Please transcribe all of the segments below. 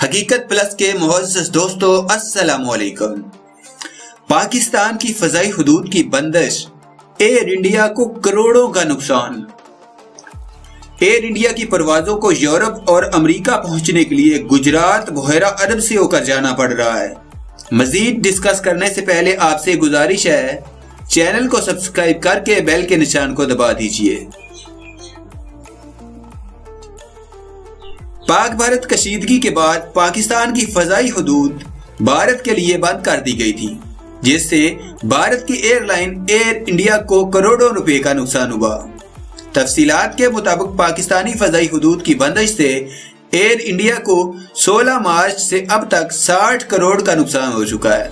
हकीकत प्लस के मुअज़्ज़ज़ दोस्तों, अस्सलाम वालेकुम। पाकिस्तान की फ़ज़ाई हुदूद की बंदिश, एयर इंडिया को करोड़ों का नुकसान। एयर इंडिया की परवाजों को यूरोप और अमेरिका पहुंचने के लिए गुजरात बहरा अरब से होकर जाना पड़ रहा है। मजीद डिस्कस करने से पहले आपसे गुजारिश है, चैनल को सब्सक्राइब करके बेल के निशान को दबा दीजिए। पाक भारत कशीदगी के बाद पाकिस्तान की फ़ज़ाई हुदूद भारत के लिए बंद कर दी गई थी, जिससे भारत की एयरलाइन एयर इंडिया को करोड़ों रुपए का नुकसान हुआ। तफसीलात के मुताबिक पाकिस्तानी फ़ज़ाई हुदूद की बंदिश से एयर इंडिया को 16 मार्च से अब तक 60 करोड़ का नुकसान हो चुका है।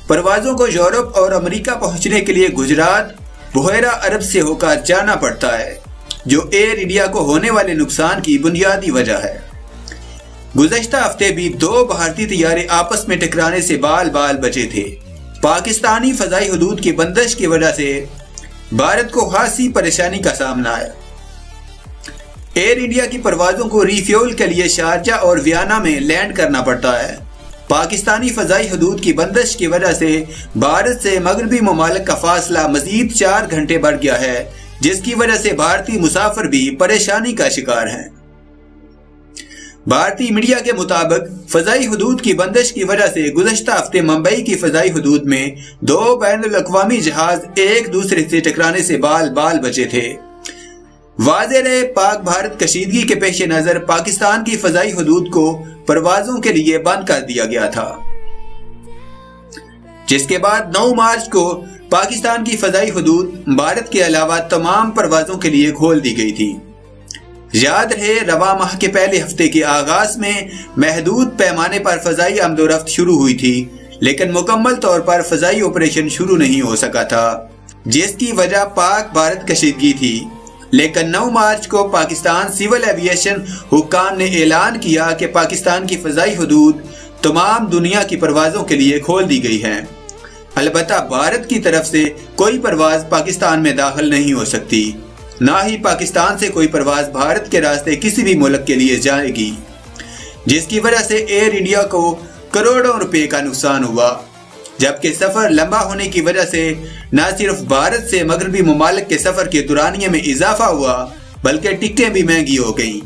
परवाजों को यूरोप और अमेरिका पहुंचने के लिए गुजरात बहरा अरब से होकर जाना पड़ता है, जो एयर इंडिया को होने वाले नुकसान की बुनियादी वजह है। गुज़श्ता हफ्ते भी दो भारतीय तैयारे आपस में टकराने से बाल बाल बचे थे। पाकिस्तानी फ़ज़ाई हुदूद की बंदिश की वजह से भारत को खासी परेशानी का सामना है। एयर इंडिया की परवाजों को रिफ्यूल के लिए शारजा और वियना में लैंड करना पड़ता है। पाकिस्तानी फ़ज़ाई हुदूद की बंदिश की वजह से भारत से मगरबी ममालिक का फासला मजीद 4 घंटे बढ़ गया है, जिसकी वजह से भारतीय मुसाफिर भी परेशानी का शिकार हैं। भारतीय मीडिया के मुताबिक फ़ज़ाई हुदूद की बंदिश की वजह से गुज़श्ता हफ्ते मुंबई की फ़ज़ाई हुदूद में 2 बैनुल-अक़वामी जहाज एक दूसरे से टकराने से बाल बाल बचे थे। वाज़ेह रहे, पाक भारत कशीदगी के पेश नज़र पाकिस्तान की फ़ज़ाई हुदूद को परवाजों के लिए बंद कर दिया गया था, जिसके बाद 9 मार्च को पाकिस्तान की फ़ज़ाई हुदूद भारत के अलावा तमाम परवाजों के लिए खोल दी गई थी। याद रहे, रवा माह के पहले हफ्ते के आगाज में महदूद पैमाने पर फ़ज़ाई आमदोरफ्त शुरू हुई थी, लेकिन मुकम्मल तौर पर फ़ज़ाई ऑपरेशन शुरू नहीं हो सका था, जिसकी वजह पाक भारत कशीदगी थी। लेकिन 9 मार्च को पाकिस्तान सिविल एविएशन हुक्काम ने ऐलान किया कि पाकिस्तान की फ़ज़ाई हुदूद तमाम दुनिया की परवाजों के लिए खोल दी गई है। अलबत्ता भारत की तरफ से कोई परवाज पाकिस्तान में दाखिल नहीं हो सकती, ना ही पाकिस्तान से कोई परवाज भारत के रास्ते किसी भी मुल्क के लिए जाएगी, जिसकी वजह से एयर इंडिया को करोड़ों रुपए का नुकसान हुआ। जबकि सफर लंबा होने की वजह से न सिर्फ भारत से मगरबी ममालिक के सफर के दुरानिये में इजाफा हुआ, बल्कि टिकटें भी महंगी हो गईं।